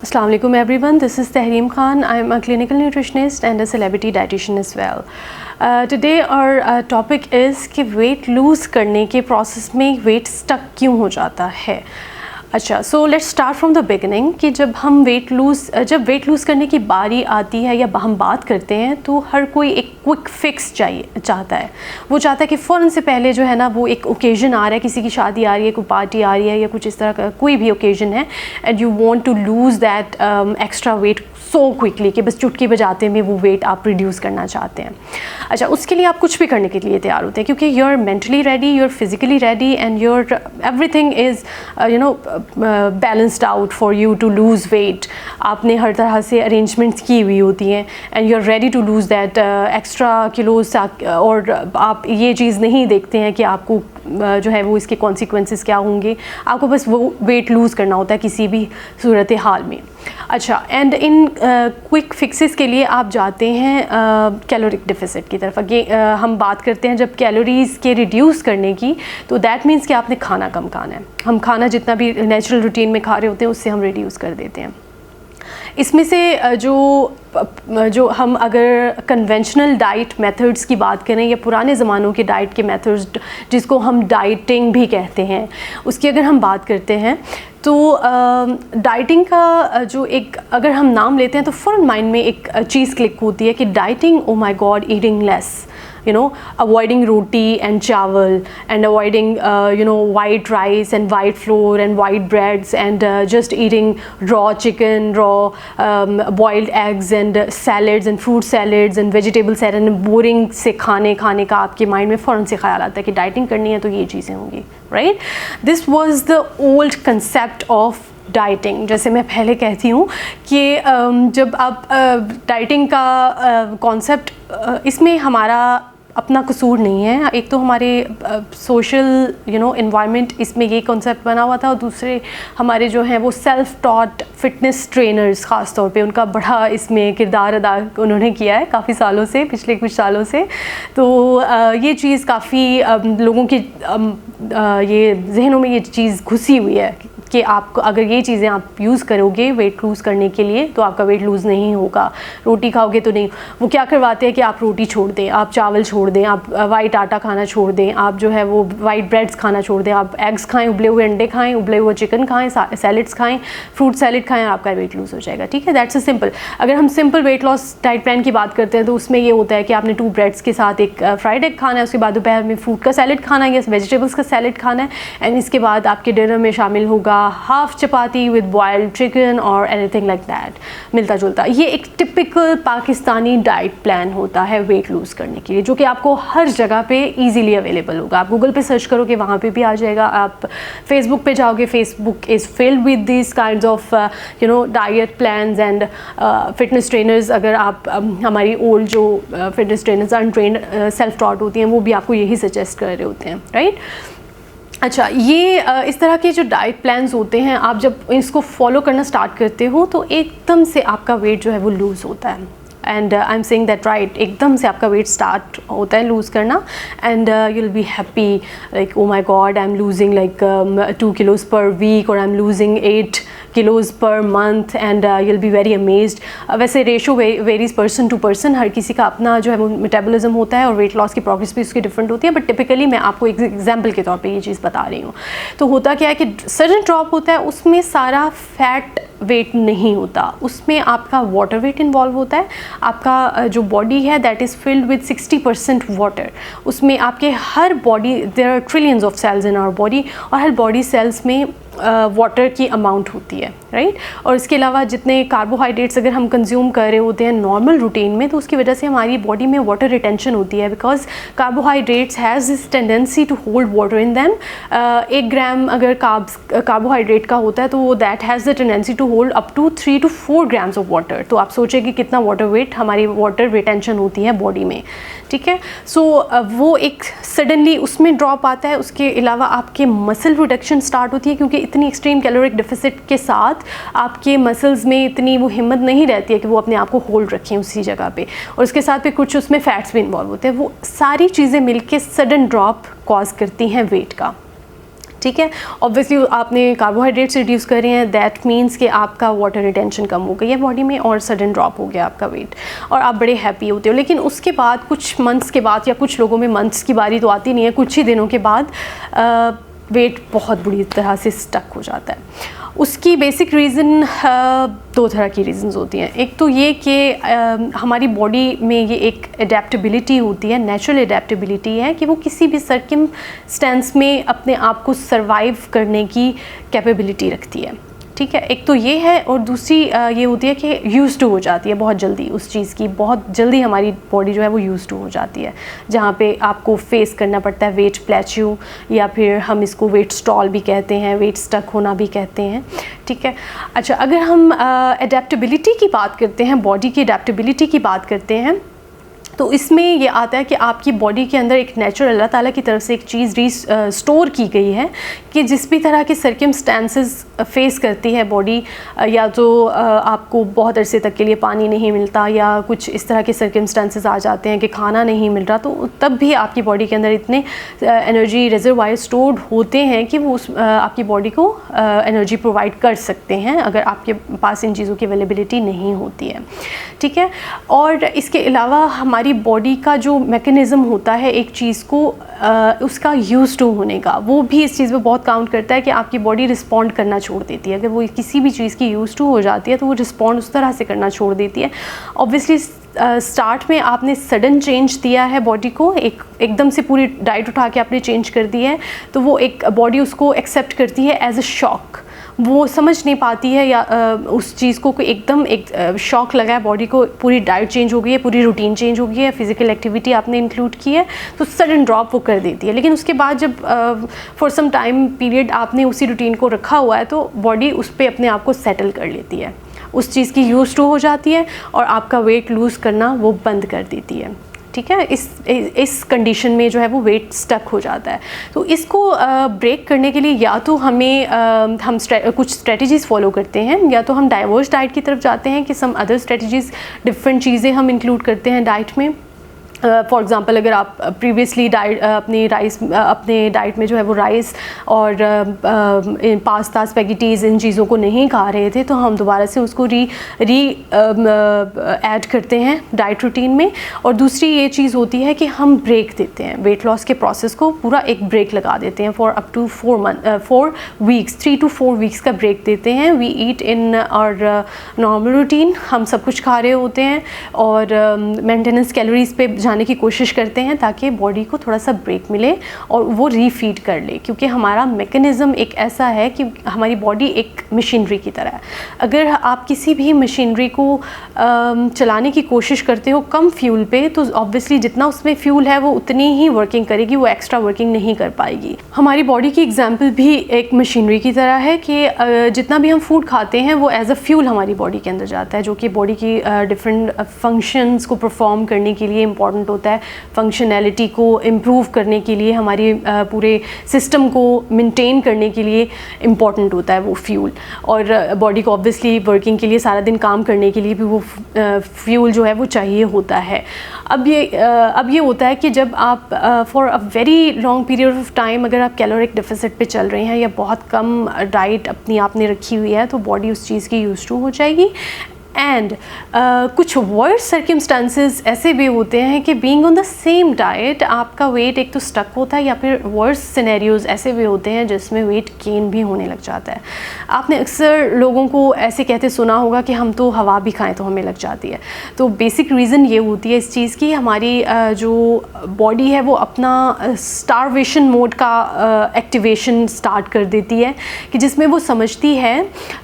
Assalamu alaikum everyone, this is Tahreem Khan. I am a clinical nutritionist and a celebrity dietitian as well. Today our topic is कि weight lose करने के process में weight stuck क्यों हो जाता है. अच्छा, so let's start from the beginning कि जब वेट लूज़ करने की बारी आती है या हम बात करते हैं तो हर कोई एक क्विक फिक्स चाहता है. वो चाहता है कि फ़ौरन से पहले जो है ना वो एक ओकेजन आ रहा है, किसी की शादी आ रही है, कोई पार्टी आ रही है या कुछ इस तरह का कोई भी ओकेजन है and you want to lose that extra weight so quickly कि बस चुटकी बजाते में वो वेट आप रिड्यूस करना चाहते हैं. अच्छा, उसके लिए आप कुछ भी करने के लिए तैयार होते हैं क्योंकि you are mentally ready, you are physically ready and your everything is balanced out for you to lose weight. आपने हर तरह से अरेंजमेंट्स की हुई होती हैं and you are ready to lose that extra kilos. और आप ये चीज़ नहीं देखते हैं कि आपको जो है वो इसके कॉन्सिक्वेंसेस क्या होंगे. आपको बस वो वेट लूज़ करना होता है किसी भी सूरत हाल में. अच्छा, एंड इन क्विक फिक्सेस के लिए आप जाते हैं कैलोरिक डिफिसिट की तरफ. हम बात करते हैं जब कैलोरीज़ के रिड्यूस करने की, तो दैट मीन्स कि आपने खाना कम खाना है. हम खाना जितना भी नेचुरल रूटीन में खा रहे होते हैं उससे हम रिड्यूस कर देते हैं. इसमें से जो हम अगर कन्वेंशनल डाइट मेथड्स की बात करें या पुराने ज़मानों के डाइट के मेथड्स जिसको हम डाइटिंग भी कहते हैं, उसकी अगर हम बात करते हैं तो डाइटिंग का जो एक अगर हम नाम लेते हैं तो फ़ौरन माइंड में एक चीज़ क्लिक होती है कि dieting, oh my God, eating less, avoiding roti and chawal and avoiding white rice and white flour and white breads and just eating raw chicken, raw boiled eggs and salads and fruit salads and vegetable salad and boring से खाने का आपके mind में फ़ौरन से ख्याल आता है कि डाइटिंग करनी है तो ये चीज़ें होंगी, right. This was the old concept of dieting. जैसे मैं पहले कहती हूँ कि जब आप डाइटिंग का कॉन्सेप्ट, इसमें हमारा अपना कसूर नहीं है. एक तो हमारे सोशल एनवायरनमेंट इसमें ये कॉन्सेप्ट बना हुआ था और दूसरे हमारे जो हैं वो सेल्फ टॉट फिटनेस ट्रेनर्स ख़ास तौर पे उनका बड़ा इसमें किरदार अदा उन्होंने किया है काफ़ी सालों से, पिछले कुछ सालों से. तो ये चीज़ काफ़ी लोगों की ये जहनों में ये चीज़ घुसी हुई है कि आपको अगर ये चीज़ें आप यूज़ करोगे वेट लूज़ करने के लिए तो आपका वेट लूज़ नहीं होगा. रोटी खाओगे तो नहीं. वो क्या करवाते हैं कि आप रोटी छोड़ दें, आप चावल छोड़ दें, आप वाइट आटा खाना छोड़ दें, आप जो है वो वाइट ब्रेड्स खाना छोड़ दें, आप एग्स खाएं, उबले हुए अंडे खाएं, उबले हुए चिकन खाएं, सैलड्स खाएं, फ्रूट सैलड खाएं, आपका वेट लूज़ हो जाएगा. ठीक है, दैट्स अ सिंपल. अगर हम simple weight loss diet plan की बात करते हैं तो उसमें ये होता है कि आपने 2 ब्रेड्स के साथ एक फ्राइड एग खाना है, उसके बाद दोपहर में फ्रूट का सैलड खाना है या वेजिटेबल्स का सैलड खाना है एंड इसके बाद आपके डिनर में शामिल होगा half chapati with boiled chicken और एनीथिंग लाइक दैट, मिलता जुलता. ये एक टिपिकल पाकिस्तानी डाइट प्लान होता है वेट लूज़ करने के लिए, जो कि आपको हर जगह पे इजीली अवेलेबल होगा. आप गूगल पे सर्च करोगे वहाँ पे भी आ जाएगा. आप फेसबुक पे जाओगे, Facebook is filled with this kinds of diet plans and fitness trainers. अगर आप हमारी ओल्ड जो fitness trainers untrained self taught होती हैं वो भी आपको यही सजेस्ट कर रहे होते हैं, राइट. अच्छा, ये इस तरह के जो डाइट प्लान्स होते हैं, आप जब इसको फॉलो करना स्टार्ट करते हो तो एकदम से आपका वेट जो है वो लूज़ होता है. And I am saying that right, एकदम से आपका वेट स्टार्ट होता है लूज़ करना and you will be happy like oh my god, I am losing like 2 kilos per week और I am losing 8 kilos per month and you will be very amazed. वैसे ratio varies person to person, हर किसी का अपना जो है वो metabolism होता है और वेट लॉस की प्रोग्रेस भी उसकी डिफरेंट होती है. बट टिपिकली मैं आपको एक एग्जाम्पल के तौर पे ये चीज़ बता रही हूँ. तो होता क्या है कि सडन ड्रॉप होता है, उसमें सारा फैट वेट नहीं होता, उसमें आपका वाटर वेट इन्वॉल्व होता है. आपका जो बॉडी है that is filled with 60% water. उसमें आपके हर body, there are trillions of cells in our body और हर बॉडी सेल्स में वाटर की अमाउंट होती है, राइट. और इसके अलावा जितने कार्बोहाइड्रेट्स अगर हम कंज्यूम कर रहे होते हैं नॉर्मल रूटीन में तो उसकी वजह से हमारी बॉडी में वाटर रिटेंशन होती है because carbohydrates has this tendency to hold water in them. 1 gram अगर कार्बोहाइड्रेट का होता है तो वो that has the tendency to hold up to 3 to 4 grams of water. तो आप सोचें कि कितना वाटर वेट हमारी वाटर रिटेंशन होती है बॉडी में. ठीक है, सो वो एक सडनली उसमें ड्रॉप आता है. उसके अलावा आपके मसल रिडक्शन स्टार्ट होती है क्योंकि इतनी एक्सट्रीम कैलोरिक डेफिसिट के साथ आपके मसल्स में इतनी वो हिम्मत नहीं रहती है कि वो अपने आप को होल्ड रखें उसी जगह पे. और उसके साथ पे कुछ उसमें फैट्स भी इन्वॉल्व होते हैं. वो सारी चीज़ें मिलके सडन ड्रॉप कॉज करती हैं वेट का. ठीक है। ऑब्वियसली आपने कार्बोहाइड्रेट्स रिड्यूस करे हैं, दैट मीन्स कि आपका वाटर रिटेंशन कम हो गई है बॉडी में और सडन ड्रॉप हो गया आपका वेट और आप बड़े हैप्पी होते हो। लेकिन उसके बाद कुछ मंथ्स के बाद, या कुछ लोगों में मंथ्स की बारी तो आती नहीं है, कुछ ही दिनों के बाद वेट बहुत बुरी तरह से स्टक हो जाता है। उसकी बेसिक रीज़न दो तरह की रीज़न्स होती हैं। एक तो ये कि हमारी बॉडी में ये एक एडेप्टेबिलिटी होती है, नेचुरल एडेप्टेबिलिटी है कि वो किसी भी सर्कमस्टेंस में अपने आप को सर्वाइव करने की कैपेबिलिटी रखती है, ठीक है। एक तो ये है, और दूसरी ये होती है कि यूज़ टू हो जाती है बहुत जल्दी उस चीज़ की, बहुत जल्दी हमारी बॉडी जो है वो यूज़ टू हो जाती है, जहाँ पे आपको फेस करना पड़ता है वेट प्लेट्यू, या फिर हम इसको वेट स्टॉल भी कहते हैं, वेट स्टक होना भी कहते हैं, ठीक है। अच्छा, अगर हम एडेप्टेबिलिटी की बात करते हैं, बॉडी की एडेप्टेबिलिटी की बात करते हैं, तो इसमें ये आता है कि आपकी बॉडी के अंदर एक नेचुरल अल्लाह ताला की तरफ से एक चीज़ स्टोर की गई है कि जिस भी तरह के सर्कमस्टेंसेस फेस करती है बॉडी, या तो आपको बहुत अरसे तक के लिए पानी नहीं मिलता, या कुछ इस तरह के सर्कमस्टेंसेस आ जाते हैं कि खाना नहीं मिल रहा, तो तब भी आपकी बॉडी के अंदर इतने एनर्जी रिजर्वायर स्टोर्ड होते हैं कि वो आपकी बॉडी को एनर्जी प्रोवाइड कर सकते हैं अगर आपके पास इन चीज़ों की अवेलेबिलिटी नहीं होती है, ठीक है। और इसके अलावा हमारी बॉडी का जो मैकेनिज़्म होता है एक चीज़ को उसका यूज़ टू होने का, वो भी इस चीज़ में बहुत काउंट करता है कि आपकी बॉडी रिस्पॉन्ड करना छोड़ देती है। अगर वो किसी भी चीज़ की यूज़ टू हो जाती है तो वो रिस्पॉन्ड उस तरह से करना छोड़ देती है। ऑब्वियसली स्टार्ट में आपने सडन चेंज दिया है बॉडी को, एकदम से पूरी डाइट उठा के आपने चेंज कर दी है, तो वो एक बॉडी उसको एक्सेप्ट करती है एज अ शॉक, वो समझ नहीं पाती है, या उस चीज़ को एकदम एक शॉक लगा है बॉडी को, पूरी डाइट चेंज हो गई है, पूरी रूटीन चेंज हो गई है, फिजिकल एक्टिविटी आपने इंक्लूड की है, तो सडन ड्रॉप वो कर देती है। लेकिन उसके बाद जब फॉर सम टाइम पीरियड आपने उसी रूटीन को रखा हुआ है तो बॉडी उस पर अपने आप को सेटल कर लेती है, उस चीज़ की यूज टू हो जाती है और आपका वेट लूज़ करना वो बंद कर देती है, ठीक है। इस कंडीशन में जो है वो वेट स्टक हो जाता है। तो इसको ब्रेक करने के लिए या तो हमें हम कुछ स्ट्रेटजीज़ फॉलो करते हैं, या तो हम डाइवर्स डाइट की तरफ जाते हैं कि सम अदर स्ट्रेटजीज़, डिफरेंट चीज़ें हम इंक्लूड करते हैं डाइट में। फॉर एग्ज़ाम्पल अगर आप प्रीवियसली अपने डाइट में जो है वो राइस और पास्ता, स्पैगेटीज़, इन चीज़ों को नहीं खा रहे थे, तो हम दोबारा से उसको ऐड करते हैं डाइट रूटीन में। और दूसरी ये चीज़ होती है कि हम ब्रेक देते हैं, वेट लॉस के प्रोसेस को पूरा एक ब्रेक लगा देते हैं for up to 4 weeks, 3 to 4 weeks का ब्रेक देते हैं। वी ईट इन और नॉर्मल रूटीन, हम सब कुछ खा रहे होते हैं और मेंटेनेंस कैलोरीज पे जाने की कोशिश करते हैं ताकि बॉडी को थोड़ा सा ब्रेक मिले और वो रीफीड कर ले, क्योंकि हमारा मैकेनिज़्म एक ऐसा है कि हमारी बॉडी एक मशीनरी की तरह है। अगर आप किसी भी मशीनरी को चलाने की कोशिश करते हो कम फ्यूल पे, तो ऑब्वियसली जितना उसमें फ्यूल है वो उतनी ही वर्किंग करेगी, वो एक्स्ट्रा वर्किंग नहीं कर पाएगी। हमारी बॉडी की एग्जाम्पल भी एक मशीनरी की तरह है कि जितना भी हम फूड खाते हैं वो एज अ फ्यूल हमारी बॉडी के अंदर जाता है, जो कि बॉडी की डिफरेंट फंक्शंस को परफॉर्म करने के लिए इम्पॉर्टेंट होता है, फंक्शनैलिटी को इम्प्रूव करने के लिए, हमारी पूरे सिस्टम को मेंटेन करने के लिए इम्पॉर्टेंट होता है वो फ्यूल। और बॉडी को ऑब्वियसली वर्किंग के लिए, सारा दिन काम करने के लिए भी वो फ्यूल जो है वो चाहिए होता है। अब ये होता है कि जब आप for a very long period of time अगर आप कैलोरिक डेफिसिट पे चल रहे हैं या बहुत कम डाइट अपनी आपने रखी हुई है, तो बॉडी उस चीज़ की यूज टू हो जाएगी। एंड कुछ वर्स सर्कमस्टांसेस ऐसे भी होते हैं कि being on the same diet आपका वेट एक तो स्टक होता है, या फिर वर्स सिनेरियोज ऐसे भी होते हैं जिसमें वेट गेन भी होने लग जाता है। आपने अक्सर लोगों को ऐसे कहते सुना होगा कि हम तो हवा भी खाएं तो हमें लग जाती है। तो बेसिक रीज़न ये होती है इस चीज़ की, हमारी जो बॉडी है वो अपना स्टारवेशन मोड का एक्टिवेशन स्टार्ट कर देती है, कि जिसमें वो समझती है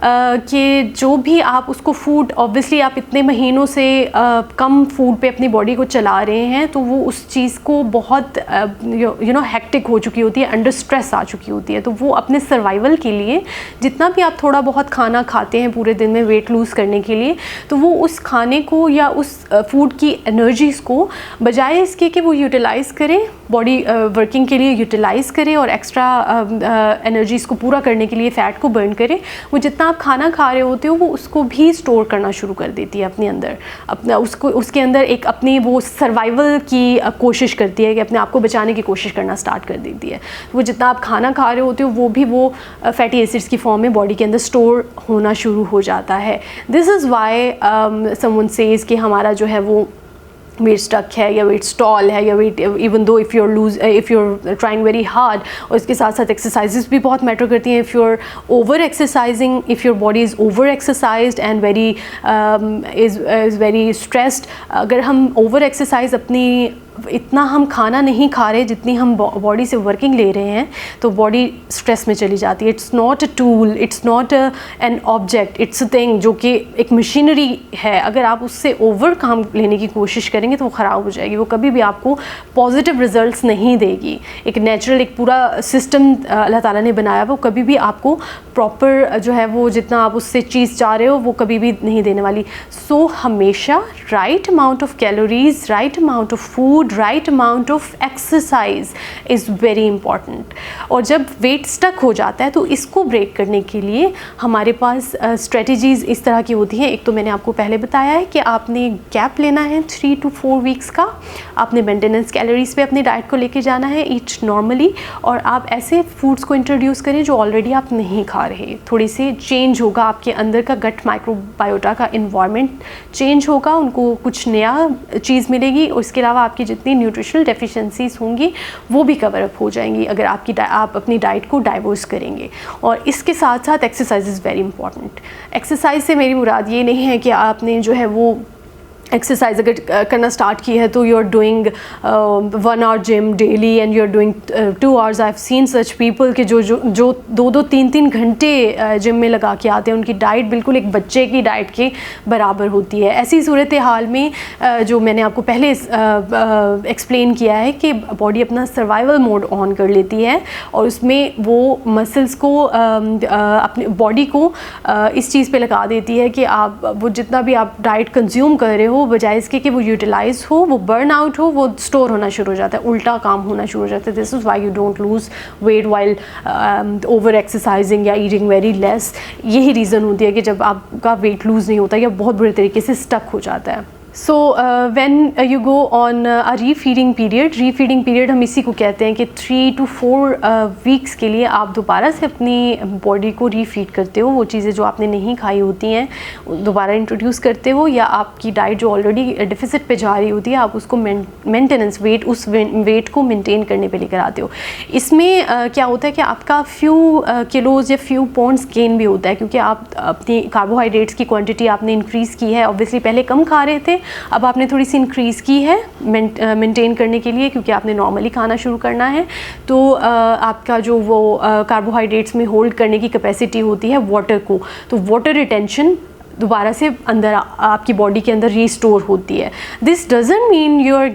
कि जो भी आप उसको फूड, ऑब्वियसली आप इतने महीनों से कम फूड पे अपनी बॉडी को चला रहे हैं, तो वो उस चीज़ को बहुत हेक्टिक हो चुकी होती है, अंडर स्ट्रेस आ चुकी होती है। तो वो अपने सर्वाइवल के लिए जितना भी आप थोड़ा बहुत खाना खाते हैं पूरे दिन में वेट लूज़ करने के लिए, तो वो उस खाने को या उस फूड की एनर्जीज़ को बजाय इसके कि वो यूटिलाइज़ करें, बॉडी वर्किंग के लिए यूटिलाइज़ करे और एक्स्ट्रा एनर्जीज़ को पूरा करने के लिए फ़ैट को बर्न करे, वो जितना आप खाना खा रहे होते हो वो उसको भी स्टोर करना शुरू कर देती है अपने अंदर, अपना उसको उसके अंदर एक अपनी वो सर्वाइवल की कोशिश करती है कि अपने आप को बचाने की कोशिश करना स्टार्ट कर देती है। वो जितना आप खाना खा रहे होते हो वो भी वो फैटी एसिड्स की फॉर्म में बॉडी के अंदर स्टोर होना शुरू हो जाता है। This is why someone says कि हमारा जो है वो वेट स्टक है या वेट स्टॉल है या weight, even though if you're trying very hard. और इसके साथ साथ एक्सरसाइजेस भी बहुत मैटर करती हैं। If you are over exercising, if your body is over exercised and very is very stressed, अगर हम ओवर एक्सरसाइज अपनी इतना हम खाना नहीं खा रहे जितनी हम बॉडी से वर्किंग ले रहे हैं, तो बॉडी स्ट्रेस में चली जाती है। It's not a tool, it's not an object, it's a thing जो कि एक मशीनरी है। अगर आप उससे ओवर काम लेने की कोशिश करेंगे तो वो ख़राब हो जाएगी, वो कभी भी आपको पॉजिटिव रिजल्ट्स नहीं देगी। एक नेचुरल एक पूरा सिस्टम अल्लाह ताला ने बनाया, वो कभी भी आपको प्रॉपर जो है वो जितना आप उससे चीज़ चाह रहे हो वो कभी भी नहीं देने वाली। सो हमेशा right amount of calories, right amount of food, right amount of exercise is very important. और जब वेट स्टक हो जाता है तो इसको ब्रेक करने के लिए हमारे पास स्ट्रेटजीज़ इस तरह की होती हैं। एक तो मैंने आपको पहले बताया है कि आपने गैप लेना है 3 to 4 वीक्स का, आपने मेंटेनेंस कैलोरीज पे अपनी डाइट को लेके जाना है ईच नॉर्मली, और आप ऐसे फूड्स को इंट्रोड्यूस करें जो ऑलरेडी आप नहीं खा रहे। थोड़ी सी चेंज होगा आपके अंदर का गट माइक्रोबायोटा का इन्वायरमेंट चेंज होगा, उनको कुछ नया चीज़ मिलेगी। और इसके अलावा आपकी जितनी न्यूट्रिशनल डेफिशिएंसीज होंगी वो भी कवर अप हो जाएंगी अगर आप अपनी डाइट को डाइवर्स करेंगे। और इसके साथ साथ exercise is very important. Exercise से मेरी मुराद ये नहीं है कि आपने जो है वो एक्सरसाइज अगर करना स्टार्ट की है तो you are doing 1 hour gym daily and you are doing 2 hours। I have seen such people के जो 2-3 घंटे जिम में लगा के आते हैं, उनकी डाइट बिल्कुल एक बच्चे की डाइट के बराबर होती है। ऐसी सूरत हाल में जो मैंने आपको पहले एक्सप्लेन किया है कि बॉडी अपना सर्वाइवल मोड ऑन कर लेती है और उसमें वो मसल्स को अपने बॉडी को इस चीज़ पे लगा देती है कि आप वो जितना भी आप डाइट कंज्यूम कर रहे हो बजाय इसके कि वो यूटिलाइज हो, वो बर्न आउट हो, वो स्टोर होना शुरू हो जाता है, उल्टा काम होना शुरू हो जाता है। This is why you don't lose weight while over exercising या ईटिंग वेरी लेस। यही रीज़न होती है कि जब आपका वेट लूज़ नहीं होता या बहुत बुरे तरीके से स्टक हो जाता है। So when you go on a refeeding period हम इसी को कहते हैं कि 3 to 4 वीक्स के लिए आप दोबारा से अपनी बॉडी को रीफीड करते हो। वो चीज़ें जो आपने नहीं खाई होती हैं दोबारा इंट्रोड्यूस करते हो, या आपकी डाइट जो ऑलरेडी डिफिसिट पे जा रही होती है आप उसको मेंटेनेंस वेट, उस वेट को मेंटेन करने पे लेकर आते हो। इसमें क्या होता है कि आपका फ्यू किलोज़ या फ्यू पाउंड्स गेन भी होता है, क्योंकि आप अपनी कार्बोहाइड्रेट्स की क्वान्टिटी आपने इंक्रीज़ की है। ऑब्वियसली पहले कम खा रहे थे, अब आपने थोड़ी सी इंक्रीज़ की है मेंटेन करने के लिए, क्योंकि आपने नॉर्मली खाना शुरू करना है। तो आपका जो वो कार्बोहाइड्रेट्स में होल्ड करने की कैपेसिटी होती है वाटर को, तो वाटर रिटेंशन दोबारा से अंदर आपकी बॉडी के अंदर रीस्टोर होती है। This doesn't mean you are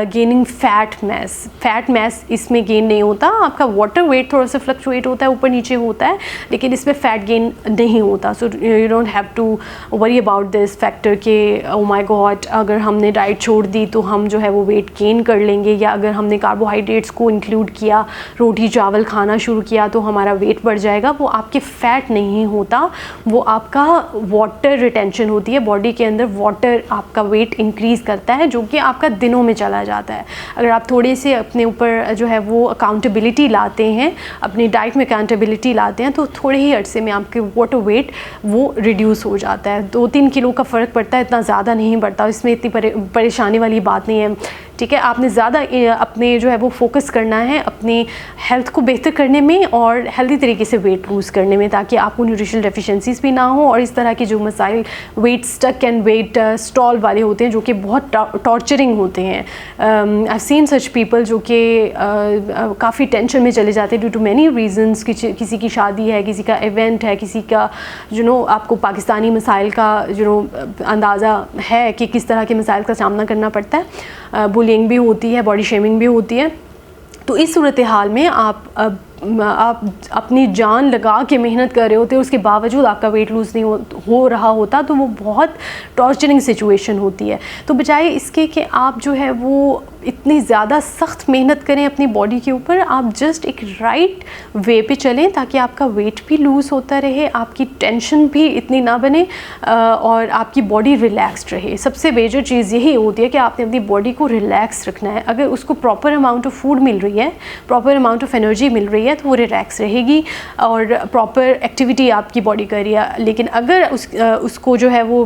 gaining fat mass इसमें गेन नहीं होता। आपका वाटर वेट थोड़ा सा फ्लक्चुएट होता है, ऊपर नीचे होता है, लेकिन इसमें फ़ैट गेन नहीं होता। So you don't have to worry about this factor कि ओ माय गॉड अगर हमने डाइट छोड़ दी तो हम जो है वो वेट गेन कर लेंगे, या अगर हमने कार्बोहाइड्रेट्स को इंक्लूड किया, रोटी चावल खाना शुरू किया तो हमारा वेट बढ़ जाएगा। वो आपके फ़ैट नहीं होता, वो आपका वाटर रिटेंशन होती है। बॉडी के अंदर वाटर आपका वेट इंक्रीज़ करता है, जो कि आपका दिनों में चला जाता है। अगर आप थोड़े से अपने ऊपर जो है वो अकाउंटेबिलिटी लाते हैं, अपनी डाइट में अकाउंटेबिलिटी लाते हैं, तो थोड़े ही अरसे में आपके वाटर वेट वो रिड्यूस हो जाता है। 2-3 किलो का फ़र्क पड़ता है, इतना ज़्यादा नहीं पड़ता, इसमें इतनी परेशानी वाली बात नहीं है। ठीक है, आपने ज़्यादा अपने जो है वो फोकस करना है अपनी हेल्थ को बेहतर करने में और हेल्दी तरीके से वेट लूज़ करने में, ताकि आपको न्यूट्रिशनल डेफिशिएंसीज भी ना हो। और इस तरह के जो muscle weight stuck and weight stall वाले होते हैं, जो कि बहुत टॉर्चरिंग होते हैं। I have seen such people जो कि काफ़ी टेंशन में चले जाते हैं ड्यू टू मैनी रीजंस। किसी की शादी है, किसी का इवेंट है, किसी का आपको पाकिस्तानी मसाइल का अंदाज़ा है कि किस तरह के मसाइल का सामना करना पड़ता है। बुलिंग भी होती है, बॉडी शेमिंग भी होती है। तो इस सूरत हाल में आप अपनी जान लगा के मेहनत कर रहे होते हो, उसके बावजूद आपका वेट लूज़ नहीं हो रहा होता, तो वो बहुत टॉर्चरिंग सिचुएशन होती है। तो बजाय इसके कि आप जो है वो इतनी ज़्यादा सख्त मेहनत करें अपनी बॉडी के ऊपर, आप जस्ट एक राइट वे पे चलें ताकि आपका वेट भी लूज़ होता रहे, आपकी टेंशन भी इतनी ना बने और आपकी बॉडी रिलैक्स्ड रहे। सबसे मेजर चीज़ यही होती है कि आपने अपनी बॉडी को रिलैक्स रखना है। अगर उसको प्रॉपर अमाउंट ऑफ फूड मिल रही है, प्रॉपर अमाउंट ऑफ एनर्जी मिल रही है, तो वो रिलैक्स रहेगी और प्रॉपर एक्टिविटी आपकी बॉडी कर रही है। लेकिन अगर उसको जो है वो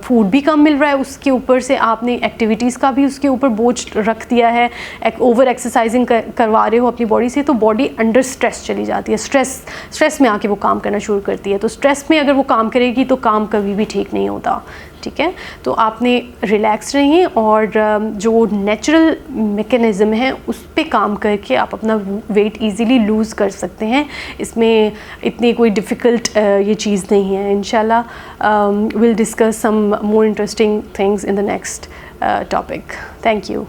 फूड भी कम मिल रहा है, उसके ऊपर से आपने एक्टिविटीज़ का भी उसके ऊपर बोझ रख दिया है, ओवर एक्सरसाइजिंग करवा रहे हो अपनी बॉडी से, तो बॉडी अंडर स्ट्रेस चली जाती है। स्ट्रेस में आके वो काम करना शुरू करती है। तो स्ट्रेस में अगर वो काम करेगी तो काम कभी भी ठीक नहीं होता, ठीक है। तो आपने रिलैक्स रहें और जो नेचुरल मैकेनिज़्म है उस पे काम करके आप अपना वेट इजीली लूज़ कर सकते हैं। इसमें इतनी कोई डिफ़िकल्ट ये चीज़ नहीं है। इंशाल्लाह will discuss some more interesting things in the next topic. Thank you.